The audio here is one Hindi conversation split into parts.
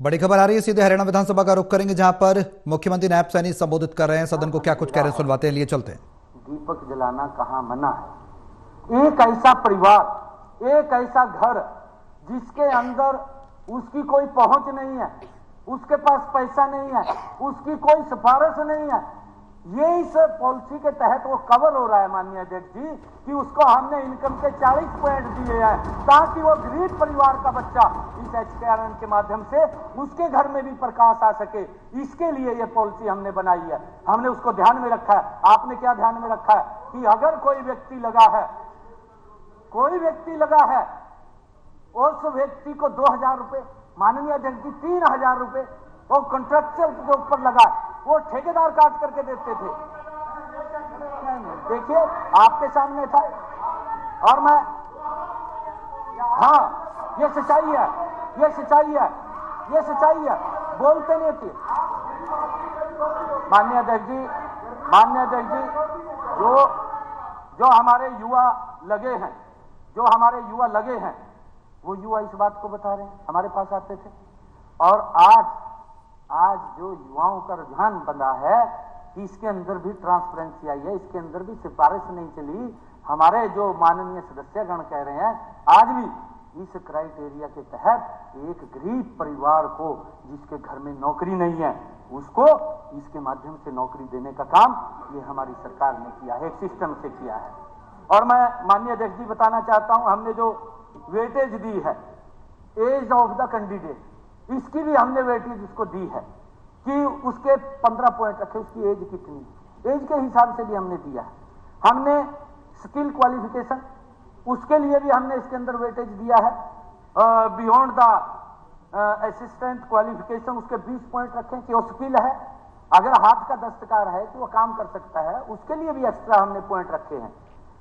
बड़ी खबर आ रही है, सीधे हरियाणा विधानसभा का रुख करेंगे जहां पर मुख्यमंत्री नायब सैनी संबोधित कर रहे हैं। सदन को क्या कुछ कह रहे हैं सुनवाते हैं, लिए चलते हैं। दीपक जलाना कहाँ मना है। एक ऐसा परिवार, एक ऐसा घर जिसके अंदर उसकी कोई पहुंच नहीं है, उसके पास पैसा नहीं है, उसकी कोई सिफारिश नहीं है, ये इस पॉलिसी के तहत वो कवर हो रहा है माननीय अध्यक्ष जी कि उसको हमने इनकम के 40 पॉइंट दिए हैं ताकि वो गरीब परिवार का बच्चा इस HKRN के माध्यम से उसके घर में भी प्रकाश आ सके। इसके लिए ये पॉलिसी हमने बनाई है, हमने उसको ध्यान में रखा है। आपने क्या ध्यान में रखा है कि अगर कोई व्यक्ति लगा है, कोई व्यक्ति लगा है, उस व्यक्ति को 2000 रुपए, माननीय अध्यक्ष जी 3000 रुपए वो कॉन्ट्रैक्चुअल के ऊपर लगा, वो ठेकेदार काट करके देते थे। देखिए आपके सामने था और मैं, हाँ ये सच्चाई है, ये सच्चाई है, ये सच्चाई है, बोलते नहीं थे। माननीय अध्यक्ष जी, माननीय अध्यक्ष जी, जो हमारे युवा लगे हैं, जो हमारे युवा लगे हैं, वो युवा इस बात को बता रहे हैं, हमारे पास आते थे। और आज जो युवाओं का रुझान बना है कि इसके अंदर भी ट्रांसपेरेंसी आई है, इसके अंदर भी सिफारिश नहीं चली। हमारे जो माननीय सदस्यगण कह रहे हैं, आज भी इस क्राइटेरिया के तहत एक गरीब परिवार को जिसके घर में नौकरी नहीं है, उसको इसके माध्यम से नौकरी देने का काम ये हमारी सरकार ने किया है, एक सिस्टम से किया है। और मैं माननीय अध्यक्ष जी बताना चाहता हूं, हमने जो वेटेज दी है एज ऑफ द कैंडिडेट, इसकी भी हमने वेटेज उसको दी है कि उसके 15 पॉइंट रखे, उसकी एज कितनी, एज के हिसाब से भी हमने दिया है। हमने स्किल क्वालिफिकेशन, उसके लिए भी हमने इसके अंदर वेटेज दिया है। बियॉन्ड द असिस्टेंट क्वालिफिकेशन उसके 20 पॉइंट रखे कि वो स्किल है, अगर हाथ का दस्तकार है कि वो काम कर सकता है, उसके लिए भी एक्स्ट्रा हमने पॉइंट रखे हैं।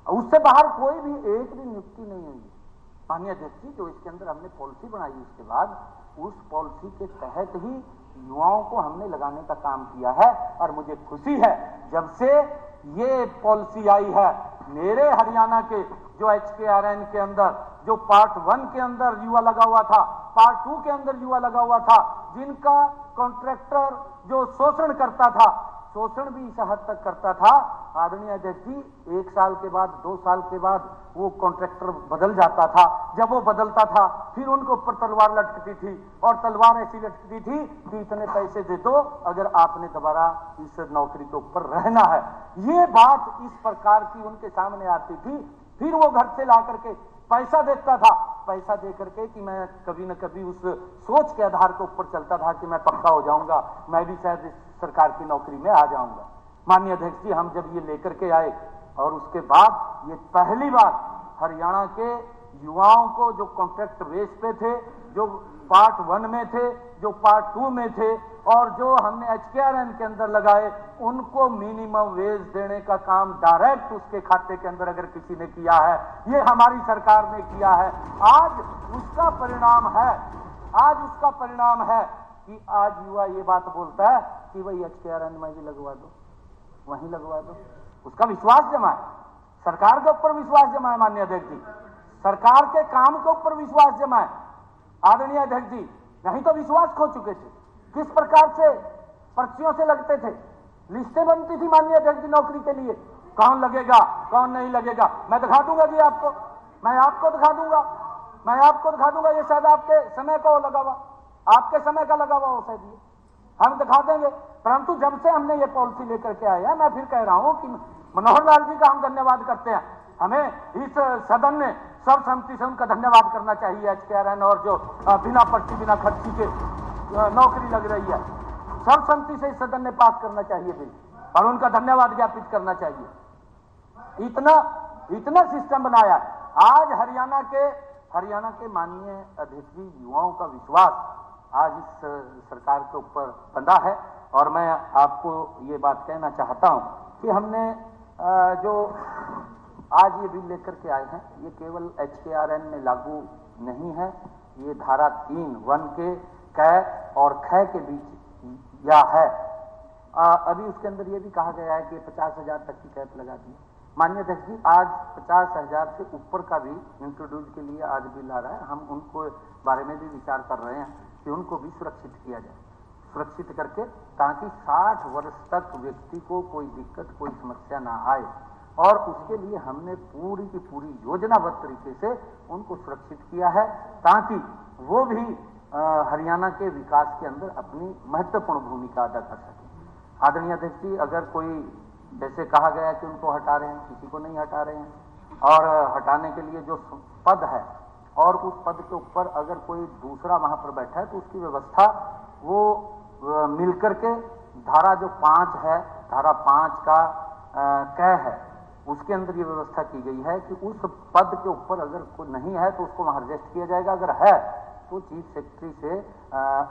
उससे बाहर कोई भी एक भी नियुक्ति नहीं हुई। माननीय अध्यक्ष जी, जो इसके अंदर हमने पॉलिसी बनाई, उसके बाद उस पॉलिसी के तहत ही युवाओं को हमने लगाने का काम किया है। और मुझे खुशी है जब से ये पॉलिसी आई है, मेरे हरियाणा के जो HKRN के अंदर जो पार्ट 1 के अंदर युवा लगा हुआ था, पार्ट 2 के अंदर युवा लगा हुआ था, जिनका कॉन्ट्रैक्टर जो शोषण करता था, शोषण भी इस हद तक करता था, आदरणीय अध्यक्ष जी 1 साल के बाद, 2 साल के बाद वो कॉन्ट्रैक्टर बदल जाता था। जब वो बदलता था फिर उनको ऊपर तलवार लटकती थी, और तलवार ऐसी लटकती थी कि इतने पैसे दे दो अगर आपने दोबारा इस नौकरी के ऊपर रहना है। ये बात इस प्रकार की उनके सामने आती थी। फिर वो घर से ला करके पैसा देता था, पैसा दे करके कि मैं कभी न कभी उस सोच के आधार के ऊपर चलता था कि मैं पक्का हो जाऊंगा, मैं भी शायद इस सरकार की नौकरी में आ जाऊंगा। माननीय अध्यक्ष जी, हम जब ये लेकर के आए और उसके बाद ये पहली बार हरियाणा के युवाओं को जो कॉन्ट्रैक्ट बेस पे थे, जो पार्ट 1 में थे, जो पार्ट 2 में थे, और जो हमने HKRN के अंदर लगाए, उनको मिनिमम वेज देने का काम डायरेक्ट उसके खाते के अंदर अगर किसी ने किया है, ये हमारी सरकार ने किया है। आज उसका परिणाम है, आज उसका परिणाम है कि आज युवा ये बात बोलता है कि भाई HKRN में भी लगवा दो, वहीं लगवा दो। उसका विश्वास जमा है, सरकार के ऊपर विश्वास जमा है। माननीय अध्यक्ष जी, सरकार के काम के ऊपर विश्वास जमा है। आदरणीय अध्यक्ष जी, नहीं तो विश्वास खो चुके थे। किस प्रकार से पर्चियों से लगते थे, लिस्टें बनती थी माननीय अध्यक्ष जी नौकरी के लिए, कौन लगेगा कौन नहीं लगेगा। मैं दिखा दूंगा जी आपको, मैं आपको दिखा दूंगा, मैं आपको दिखा दूंगा। ये शायद आपके समय का लगा हुआ, आपके समय का लगा हुआ हो शायद, ये हम दिखा देंगे। परंतु जब से हमने ये पॉलिसी लेकर के आए हैं, मैं फिर कह रहा हूं कि मनोहर लाल जी का हम धन्यवाद करते हैं। हमें इस सदन ने सर्वसम्मति से उनका धन्यवाद करना चाहिए। HKRN और जो बिना पर्ची बिना खर्ची के नौकरी लग रही है, सर्वसम्मति से इस सदन ने पास करना चाहिए बिल, और उनका धन्यवाद ज्ञापित करना चाहिए। इतना सिस्टम बनाया। आज हरियाणा के माननीय अध्यक्ष जी, युवाओं का विश्वास आज इस सरकार के ऊपर बंधा है। और मैं आपको ये बात कहना चाहता हूं कि हमने जो आज ये बिल लेकर के आए हैं, ये केवल HKRN में लागू नहीं है, ये धारा 3(1) के कै और खै के बीच या है। अभी उसके अंदर ये भी कहा गया है कि 50,000 तक की कैप लगा दी। माननीय अध्यक्ष जी, आज 50,000 से ऊपर का भी इंट्रोड्यूस के लिए आज बिल आ रहा है, हम उनको बारे में भी विचार कर रहे हैं। कि उनको भी सुरक्षित किया जाए, सुरक्षित करके, ताकि 60 वर्ष तक व्यक्ति को कोई दिक्कत, कोई समस्या ना आए। और उसके लिए हमने पूरी की पूरी योजनाबद्ध तरीके से उनको सुरक्षित किया है, ताकि वो भी हरियाणा के विकास के अंदर अपनी महत्वपूर्ण भूमिका अदा कर सके। आदरणीय अध्यक्ष जी, अगर कोई, जैसे कहा गया कि उनको हटा रहे हैं, किसी को नहीं हटा रहे हैं, और हटाने के लिए जो पद है और उस पद के ऊपर अगर कोई दूसरा वहां पर बैठा है तो उसकी व्यवस्था वो मिलकर के धारा जो 5 है, धारा 5 का क है, उसके अंदर ये व्यवस्था की गई है कि उस पद के ऊपर अगर कोई नहीं है तो उसको वहां रजिस्ट किया जाएगा, अगर है तो चीफ सेक्रेटरी से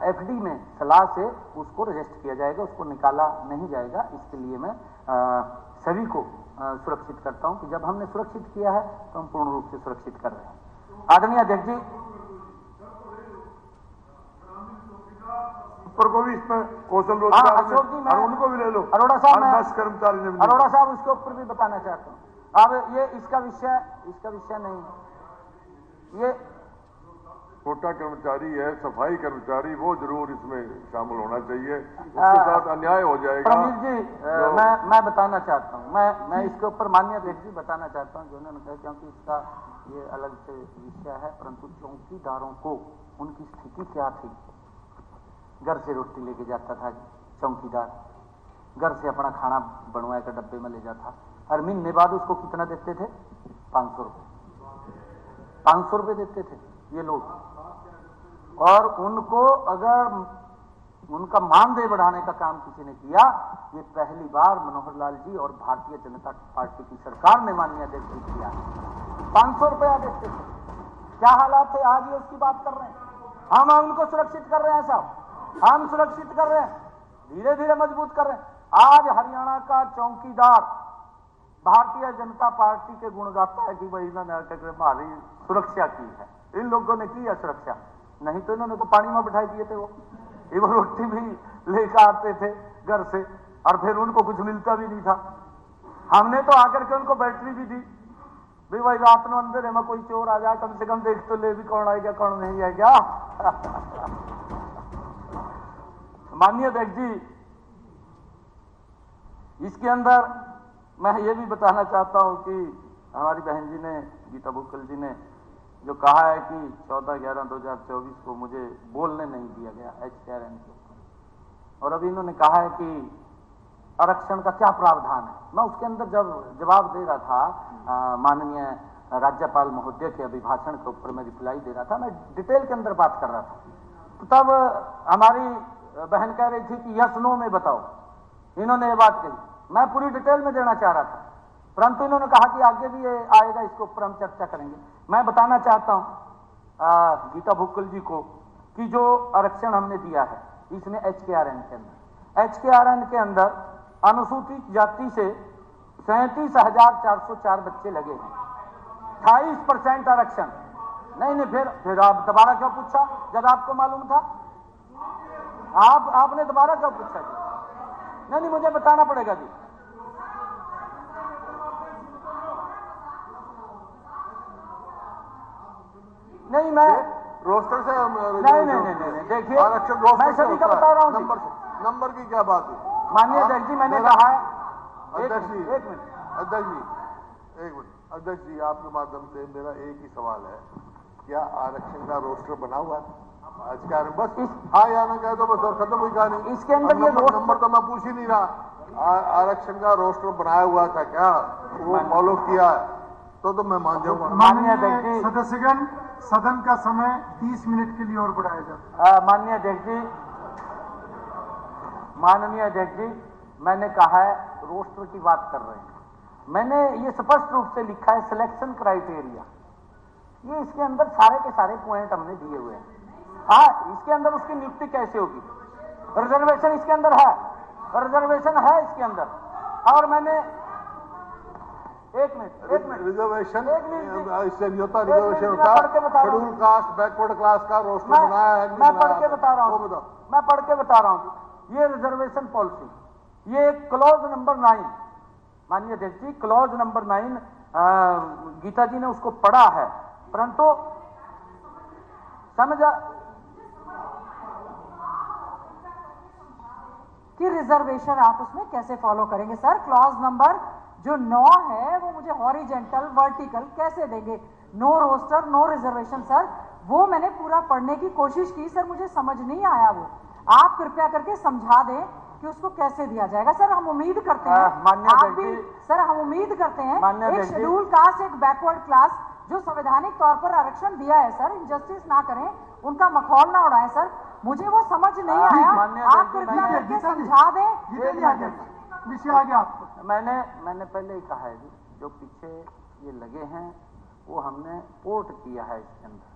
एफडी में सलाह से उसको रजिस्ट किया जाएगा, उसको निकाला नहीं जाएगा। इसके लिए मैं सभी को सुरक्षित करता हूं कि जब हमने सुरक्षित किया है तो हम पूर्ण रूप से सुरक्षित कर रहे हैं। आदरणीय अध्यक्ष जी, को भी इसमें कौशल रोजगार अशोक जी, मैं उनको भी ले लो। अरोड़ा साहब, मैं 10 कर्मचारी अरोड़ा साहब उसके ऊपर भी बताना चाहता हूँ। अब ये इसका विषय नहीं है, ये कोटा कर्मचारी है, सफाई कर्मचारी, वो जरूर इसमें शामिल होना चाहिए, उसके साथ अन्याय हो जाएगा। प्रवीण जी, मैं बताना चाहता हूँ, मैं इसके ऊपर माननीय अध्यक्ष जी बताना चाहता हूँ, जो उन्होंने कहा, क्योंकि इसका ये अलग से विषय है, परंतु चौकीदारों को उनकी स्थिति क्या थी। घर से रोटी लेके जाता था चौकीदार, घर से अपना खाना बनवाए कर डब्बे में ले जाता, हर महीने बाद उसको कितना देते थे? 500 रुपये, 500 रुपये देते थे ये लोग। और उनको अगर उनका मानदेय बढ़ाने का काम किसी ने किया, ये पहली बार मनोहर लाल जी और भारतीय जनता पार्टी की सरकार ने माननीय अध्यक्ष जी किया। 500 रुपया देते थे। क्या हालात थे, आज ये उसकी बात कर रहे हैं। हम उनको सुरक्षित कर रहे हैं साहब, हम सुरक्षित कर रहे हैं, धीरे धीरे मजबूत कर रहे हैं। आज हरियाणा का चौकीदार भारतीय जनता पार्टी के गुण गाता है कि भाई इन्होंने हमारी सुरक्षा की है, इन लोगों ने की है सुरक्षा, नहीं तो इन्होंने तो पानी में बिठाई दिए थे। वो रोटी भी लेकर आते थे घर से, और फिर उनको कुछ मिलता भी नहीं था। हमने तो आकर के उनको बैटरी भी दी, भाई रात में अंधेरे में कोई चोर आ जाए, कम से कम देख तो ले भी कौन आएगा कौन नहीं आएगा। माननीय अध्यक्ष जी, इसके अंदर मैं ये भी बताना चाहता हूं कि हमारी बहन जी ने, गीता भुक्कल जी ने जो कहा है कि 14/11/2024 को मुझे बोलने नहीं दिया गया HKRN के ऊपर, और अभी इन्होंने कहा है कि आरक्षण का क्या प्रावधान है। मैं उसके अंदर जब जवाब दे रहा था माननीय राज्यपाल महोदय के अभिभाषण के ऊपर मैं रिप्लाई दे रहा था, मैं डिटेल के अंदर बात कर रहा था, तो तब हमारी बहन कह रही थी कि यस नो में बताओ। इन्होंने ये बात कही, मैं पूरी डिटेल में देना चाह रहा था, परंतु इन्होंने कहा कि आगे भी ये आएगा, इसके ऊपर हम चर्चा करेंगे। मैं बताना चाहता हूं गीता भुक्कल जी को कि जो आरक्षण हमने दिया है इसमें HKRN के अंदर, HKRN के अंदर अनुसूचित जाति से 37,404 बच्चे लगे हैं, 28% आरक्षण। नहीं, फिर आप दोबारा क्यों पूछा जब आपको मालूम था? आपने दोबारा क्यों पूछा जी? नहीं, मुझे बताना पड़ेगा जी। नहीं, मैं रोस्टर से नहीं, देखिए आरक्षण रोस्टर मैं सभी का बता रहा हूँ। नंबर की क्या बात है? माननीय अध्यक्ष जी, मैंने कहा है, अध्यक्ष जी, एक मिनट, अध्यक्ष जी, आपके माध्यम से मेरा एक ही सवाल है, क्या आरक्षण का रोस्टर बना हुआ है? आज क्या बस हाँ या ना कह दो बस, और खत्म हुई कहानी। इसके अंदर ये नंबर तो मैं पूछ ही नहीं रहा। आरक्षण का रोस्टर बनाया हुआ था क्या, वो फॉलो किया तो मैं मान जाऊंगा। माननीय अध्यक्ष जी, सदस्यगण, सदन का समय 30 मिनट के लिए और बढ़ाया जाए। माननीय अध्यक्ष जी, मैंने कहा है रोस्टर की बात कर रहे हैं, मैंने ये स्पष्ट रूप से लिखा है सिलेक्शन क्राइटेरिया, ये इसके अंदर सारे के सारे पॉइंट हमने दिए हुए हैं। हाँ, इसके अंदर उसकी नियुक्ति कैसे होगी, रिजर्वेशन इसके अंदर है, रिजर्वेशन है इसके अंदर, और मैंने एक मिनट रिजर्वेशन इससे नहीं होता, रिजर्वेशन रिजर्वेशन होता शेड्यूल कास्ट बैकवर्ड क्लास का रोस्टर बनाया है। मैं पढ़ के बता रहा हूँ, ये रिजर्वेशन पॉलिसी, ये क्लॉज नंबर 9, माननीय अध्यक्ष जी, क्लॉज नंबर 9 गीता जी ने उसको पढ़ा है, परंतु समझा कि रिजर्वेशन आप उसमें कैसे फॉलो करेंगे। सर क्लॉज नंबर जो 9 है वो मुझे हॉरिजेंटल वर्टिकल कैसे देंगे, no roster no reservation. Sir वो मैंने पूरा पढ़ने की कोशिश की सर, मुझे समझ नहीं आया, वो आप कृपया करके समझा दें कि उसको कैसे दिया जाएगा। सर हम उम्मीद करते हैं आप भी, सर हम उम्मीद करते हैं एक शेड्यूल कास्ट एक बैकवर्ड क्लास जो संवैधानिक तौर पर आरक्षण दिया है सर, इनजस्टिस ना करें, उनका मखौल ना उड़ाएं। सर मुझे वो समझ नहीं आया, आप कृपया करके समझा दें। विषय आ गया आपको। मैंने पहले ही कहा है जी, जो पीछे ये लगे हैं वो हमने पोर्ट किया है इसके अंदर।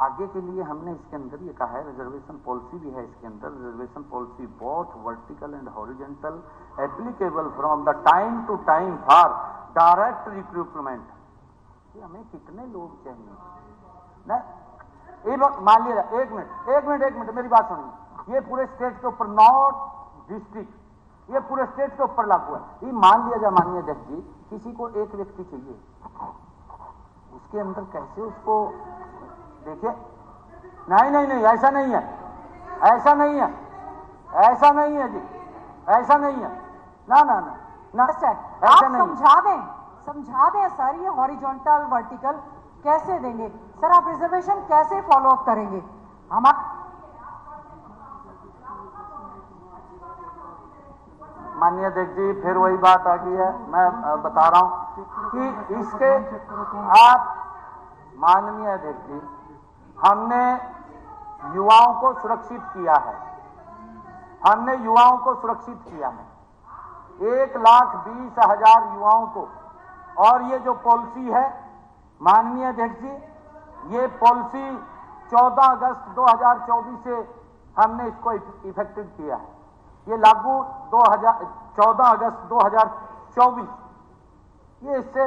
आगे के लिए हमने इसके अंदर ये कहा है रिजर्वेशन पॉलिसी भी है इसके अंदर, reservation policy both vertical and horizontal applicable from the time to time for direct recruitment. कि हमें कितने लोग चाहिए ना, ये मान लिया एक मिनट मेरी बात सुनिए, ये पूरे स्टेट के ऊपर 9 डिस्ट्रिक्ट ये पूरे स्टेट के ऊपर लागू है। ये मान लिया जाए माननीय अध्यक्ष जी किसी को एक व्यक्ति चाहिए, उसके अंदर कैसे उसको देखिए, नहीं ऐसा नहीं है जी, ऐसा नहीं है ना आप समझा दें सर, ये हॉरिजॉन्टल वर्टिकल कैसे देंगे सर, आप रिजर्वेशन कैसे फॉलो अप करेंगे हमारा। माननीय अध्यक्ष जी फिर वही बात आ गई है, मैं बता रहा हूं कि इसके आप माननीय अध्यक्ष जी हमने युवाओं को सुरक्षित किया है, 1,20,000 युवाओं को। और ये जो पॉलिसी है माननीय अध्यक्ष जी, ये पॉलिसी 14 अगस्त 2024 से हमने इसको इफेक्टिव किया है, ये लागू 14 अगस्त 2024 ये इससे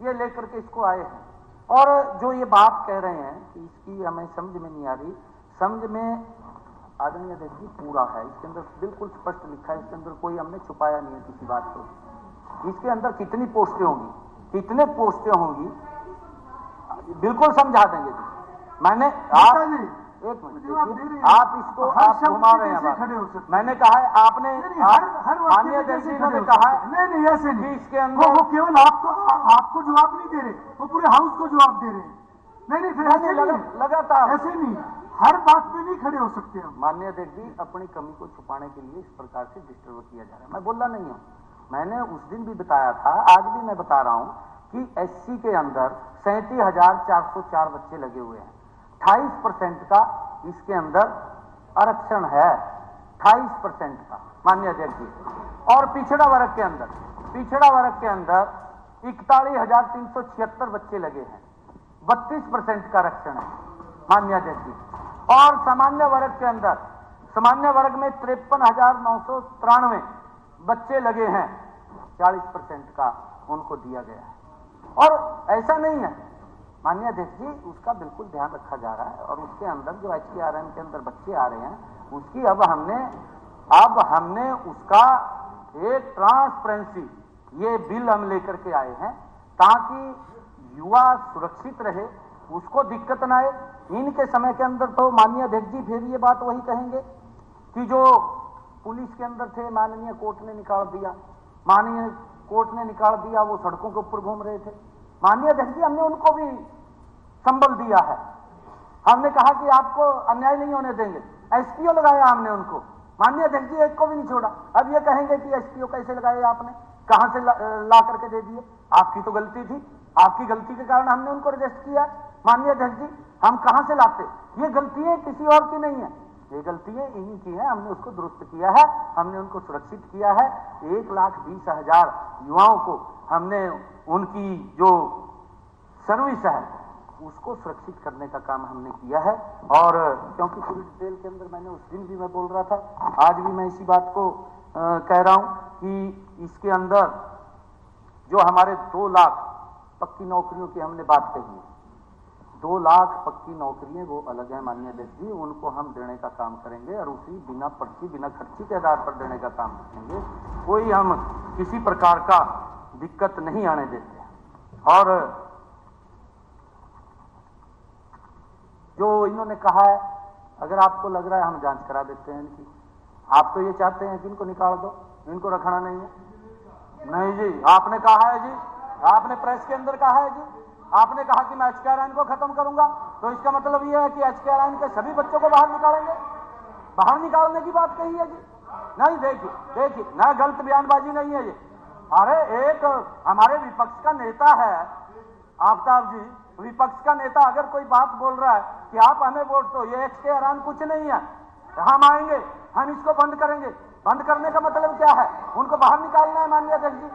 ये लेकर के इसको आए हैं। और जो ये बात कह रहे हैं कि इसकी हमें समझ में नहीं आ रही, समझ में आदरणीय अध्यक्ष जी पूरा है, इसके अंदर बिल्कुल स्पष्ट लिखा है, इसके अंदर कोई हमने छुपाया नहीं है किसी बात को। इसके अंदर कितनी पोस्टें होंगी, कितने पोस्टें होंगी बिल्कुल समझा देंगे जी। मैंने एक मिनट आप इसको आप घुमा रहे हैं, मैंने कहा है आपने माननीय अध्यक्ष जी ने कहा है नहीं ऐसे नहीं, इसके अंदर वो केवल आपको जवाब नहीं दे रहे, वो पूरे हाउस को जवाब दे रहे हैं। नहीं फिर ऐसे लगातार ऐसे नहीं, हर बात पे नहीं खड़े हो सकते हम। माननीय अध्यक्ष जी अपनी कमी को छुपाने के लिए इस प्रकार से डिस्टर्ब किया जा रहा है, मैं बोलना नहीं हूं। मैंने उस दिन भी बताया था, आज भी मैं बता रहा हूं कि एससी के अंदर 37,404 बच्चे लगे हुए हैं, 28% का इसके अंदर आरक्षण है, 28% का माननीय अध्यक्ष जी। और पिछड़ा वर्ग के अंदर 41,376 बच्चे लगे हैं, 32% का आरक्षण है माननीय अध्यक्ष जी। और सामान्य वर्ग के अंदर, सामान्य वर्ग में 53,993 बच्चे लगे हैं, 40% का उनको दिया गया है। और ऐसा नहीं है माननीय अध्यक्ष जी, उसका बिल्कुल ध्यान रखा जा रहा है। और उसके अंदर जो HKRM के अंदर बच्चे आ रहे हैं उसकी अब हमने उसका एक ट्रांसपेरेंसी, ये बिल हम लेकर के आए हैं ताकि युवा सुरक्षित रहे, उसको दिक्कत ना आए। इनके समय के अंदर तो माननीय अध्यक्ष जी फिर ये बात वही कहेंगे कि जो पुलिस के अंदर थे माननीय कोर्ट ने निकाल दिया, वो सड़कों के ऊपर घूम रहे थे। माननीय अध्यक्ष जी हमने उनको भी संबल दिया है, हमने कहा कि आपको अन्याय नहीं होने देंगे, एसपीओ लगाया हमने उनको, माननीय अध्यक्ष जी एक को भी नहीं छोड़ा। अब ये कहेंगे कि एसपीओ कैसे लगाए आपने, कहां से ला करके दे दिए, आपकी तो गलती थी, आपकी गलती के कारण हमने उनको रजिस्ट किया। माननीय अध्यक्ष जी हम कहां से लाते, ये गलतियां किसी और की नहीं है, ये गलतियां इन्हीं की हैं, हमने उसको दुरुस्त किया है, हमने उनको सुरक्षित किया है। 1,20,000 युवाओं को हमने उनकी जो सर्विस है उसको सुरक्षित करने का काम हमने किया है। और क्योंकि पूरी डिटेल के अंदर मैंने उस दिन भी मैं बोल रहा था, आज भी मैं इसी बात को कह रहा हूं कि इसके अंदर जो हमारे 2 लाख पक्की नौकरियों की हमने बात कही है, 2 लाख पक्की नौकरियां वो अलग है माननीय अध्यक्ष जी, उनको हम देने का काम करेंगे और उसी बिना पर्ची बिना खर्ची के आधार पर देने का काम करेंगे। कोई हम किसी प्रकार का दिक्कत नहीं आने देते। और जो इन्होंने कहा है, अगर आपको लग रहा है हम जांच करा देते हैं इनकी, आप तो ये चाहते हैं कि इनको निकाल दो, इनको रखना नहीं है। नहीं जी, आपने कहा है जी, आपने प्रेस के अंदर कहा है जी, आपने कहा कि मैं HKRN को खत्म करूंगा, तो इसका मतलब यह है कि HKRN के सभी बच्चों को बाहर निकालेंगे। बाहर निकालने की बात कही है जी। नहीं, देखिए ना, गलत बयानबाजी नहीं है ये। अरे एक हमारे विपक्ष का नेता है आफ्ताब जी, विपक्ष का नेता अगर कोई बात बोल रहा है कि आप हमें वोट दो, ये HKRN कुछ नहीं है, हम आएंगे, हम इसको बंद करेंगे। बंद करने का मतलब क्या है? उनको बाहर निकालना है माननीय अध्यक्ष जी।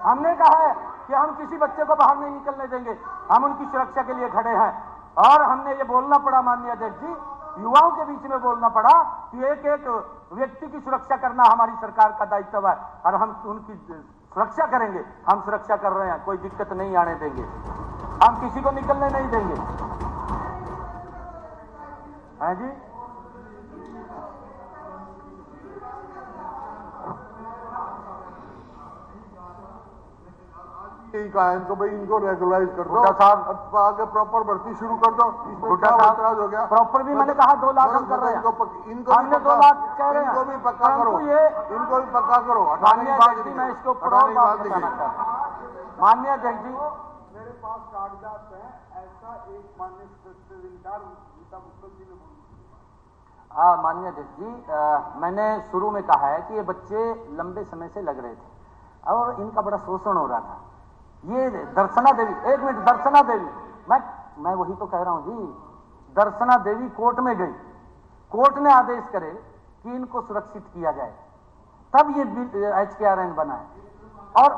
हमने कहा है कि हम किसी बच्चे को बाहर नहीं निकलने देंगे, हम उनकी सुरक्षा के लिए खड़े हैं। और हमने ये बोलना पड़ा माननीय अध्यक्ष जी, युवाओं के बीच में बोलना पड़ा कि एक एक व्यक्ति की सुरक्षा करना हमारी सरकार का दायित्व है और हम उनकी सुरक्षा करेंगे। हम सुरक्षा कर रहे हैं, कोई दिक्कत नहीं आने देंगे, हम किसी को निकलने नहीं देंगे। हैं जी? यही कहा है इनको, भाई इनको रेगुलराइज कर दो साहब, अब आगे प्रॉपर भर्ती शुरू कर दो। इसमें क्या साहब, एतराज हो गया? प्रॉपर भी मैंने कहा 2 लाख हम कर रहे हैं, इनको हमने 2 लाख कह रहे हैं, इनको भी पक्का करो, ये इनको भी पक्का करो। माननीय अध्यक्ष जी, मैं इसके ऊपर और बात बताना चाहता हूं। माननीय अध्यक्ष जी, मेरे पास कागजात हैं, ऐसा एक माननीय सदस्यकार गीता मुखर्जी ने बोला। माननीय अध्यक्ष जी, मैंने शुरू में कहा है कि ये बच्चे लंबे समय से लग रहे थे और इनका बड़ा शोषण हो रहा था। ये दर्शना देवी, एक मिनट, दर्शना देवी, मैं वही तो कह रहा हूं जी, दर्शना देवी कोर्ट में गई, कोर्ट ने आदेश करे कि इनको सुरक्षित किया जाए, तब ये HKRN बना है। और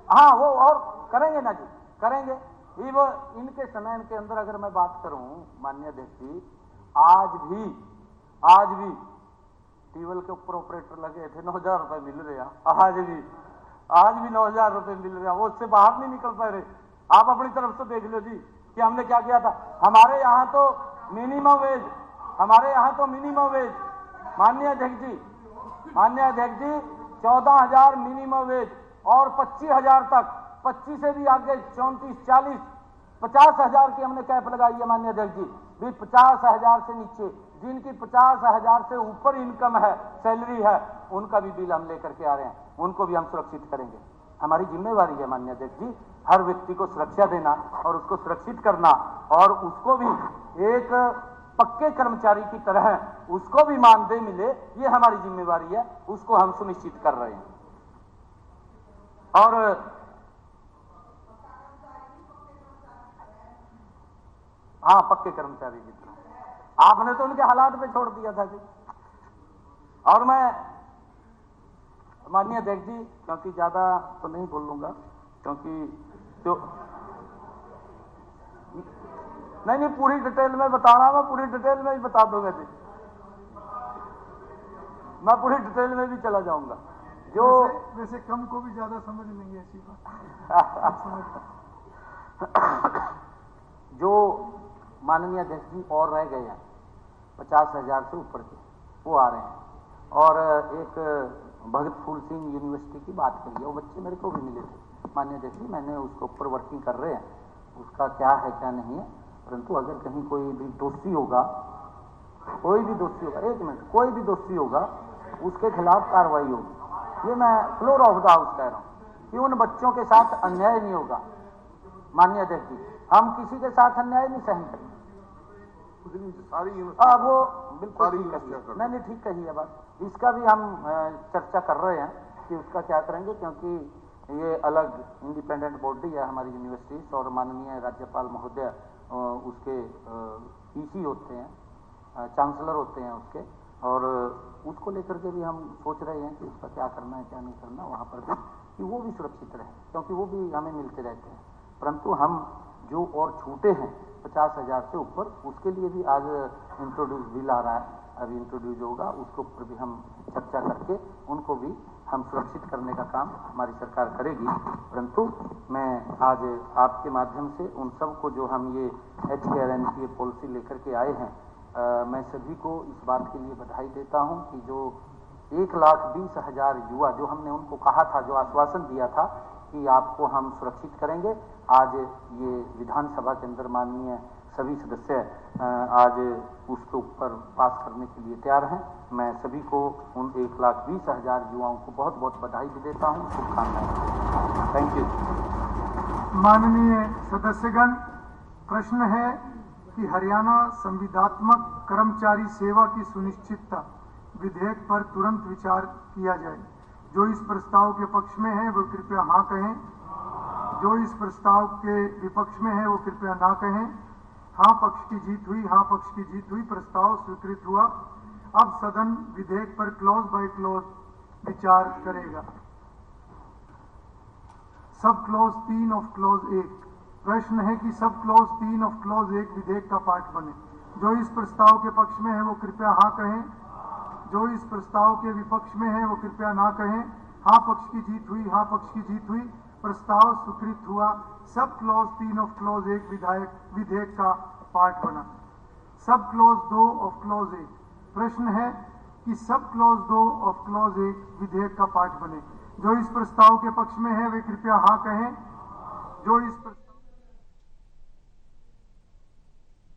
हाँ, वो और करेंगे ना जी, करेंगे। ये वो इनके समय के अंदर अगर मैं बात करूं माननीय अध्यक्ष जी, आज भी टीवल के ऊपर ऑपरेटर लगे थे, 9,000 रुपए मिल रहे हैं, आज भी 9,000 रुपए मिल रहे हैं, वो उससे बाहर नहीं निकल पा रहे। आप अपनी तरफ से देख लो जी कि हमने क्या किया था। हमारे यहाँ तो मिनिमम वेज, माननीय अध्यक्ष जी 14,000 मिनिमम वेज और 25,000 तक, 25 से भी आगे 34, 40, 50,000 की हमने कैप लगाई है माननीय अध्यक्ष जी। भी 50,000 से नीचे, जिनकी 50,000 से ऊपर इनकम है, सैलरी है, उनका भी बिल हम लेकर के आ रहे हैं, उनको भी हम सुरक्षित करेंगे। हमारी जिम्मेवारी है माननीय अध्यक्ष जी, हर व्यक्ति को सुरक्षा देना और उसको सुरक्षित करना और उसको भी एक पक्के कर्मचारी की तरह उसको भी मानदेय मिले, ये हमारी जिम्मेवारी है, उसको हम सुनिश्चित कर रहे हैं। और हाँ, पक्के कर्मचारी की तरह, आपने तो उनके हालात पे छोड़ दिया था जी। और मैं माननीय अध्यक्ष जी, क्योंकि ज्यादा तो नहीं बोल लूंगा, क्योंकि जो नहीं पूरी डिटेल में बताना, मैं पूरी डिटेल में ही बता दूंगा जी, मैं पूरी डिटेल में भी चला जाऊंगा। जो वैसे कम को भी ज्यादा समझ लेंगे ऐसी बात। जो माननीय अध्यक्ष जी और रह गए हैं 50,000 से ऊपर के, वो आ रहे हैं। और एक भगत फूल सिंह यूनिवर्सिटी की बात करिए, वो बच्चे मेरे को भी मिले थे माननीय अध्यक्ष जी, मैंने उसके ऊपर वर्किंग कर रहे हैं, उसका क्या है क्या नहीं है, परंतु अगर कहीं कोई भी दोषी होगा, एक मिनट, कोई भी दोषी होगा उसके खिलाफ कार्रवाई होगी। ये मैं फ्लोर ऑफ द हाउस कह रहा हूं कि उन बच्चों के साथ अन्याय नहीं होगा माननीय अध्यक्ष जी, हम किसी के साथ अन्याय नहीं सहन करेंगे। वो बिल्कुल ठीक कही, नहीं ठीक कही है बात, इसका भी हम चर्चा कर रहे हैं कि उसका क्या करेंगे, क्योंकि ये अलग इंडिपेंडेंट बॉडी है हमारी यूनिवर्सिटी, और माननीय राज्यपाल महोदय उसके PC होते हैं, चांसलर होते हैं उसके, और उसको लेकर के भी हम सोच रहे हैं कि उसका क्या करना है क्या नहीं करना, वहाँ पर भी कि वो भी सुरक्षित रहे, क्योंकि वो भी हमें मिलते रहते हैं। परंतु हम जो और छूटे हैं 50,000 से ऊपर, उसके लिए भी आज इंट्रोड्यूस बिल आ रहा है, अभी इंट्रोड्यूस होगा, उसके ऊपर भी हम चर्चा करके उनको भी हम सुरक्षित करने का काम हमारी सरकार करेगी। परंतु मैं आज आपके माध्यम से उन सब को, जो हम ये HKRN की पॉलिसी लेकर के आए हैं, मैं सभी को इस बात के लिए बधाई देता हूं कि जो 1,20,000 युवा, जो हमने उनको कहा था, जो आश्वासन दिया था कि आपको हम सुरक्षित करेंगे, आज ये विधानसभा के अंदर माननीय सभी सदस्य आज उसके ऊपर पास करने के लिए तैयार हैं। मैं सभी को उन 1,20,000 युवाओं को बहुत बहुत बधाई भी देता हूं, शुभकामनाएं। Thank you. माननीय सदस्यगण, प्रश्न है कि हरियाणा संविदात्मक कर्मचारी सेवा की सुनिश्चितता विधेयक पर तुरंत विचार किया जाए। जो इस प्रस्ताव के पक्ष में है वो कृपया हाँ कहें, जो इस प्रस्ताव के विपक्ष में है वो कृपया ना कहें। हाँ पक्ष की जीत हुई, हाँ पक्ष की जीत हुई, प्रस्ताव स्वीकृत हुआ। अब सदन विधेयक पर क्लॉज बाय क्लॉज विचार करेगा। Sub clause 3 of clause 1। प्रश्न है कि सब क्लॉज 3 ऑफ क्लॉज 1 विधेयक का पार्ट बने। जो इस प्रस्ताव के पक्ष में है वो कृपया हाँ कहें, जो इस प्रस्ताव के विपक्ष में है वो कृपया ना कहें। हाँ पक्ष की जीत हुई, हाँ पक्ष की जीत हुई, प्रस्ताव स्वीकृत हुआ। सब क्लॉज 3 ऑफ क्लॉज 1 विधेयक का पार्ट बना। Sub clause 2 of clause 1। प्रश्न है कि सब क्लॉज 2 ऑफ क्लॉज 1 विधेयक का पार्ट बने। जो इस प्रस्ताव के पक्ष में है वे कृपया हाँ कहें, जो इस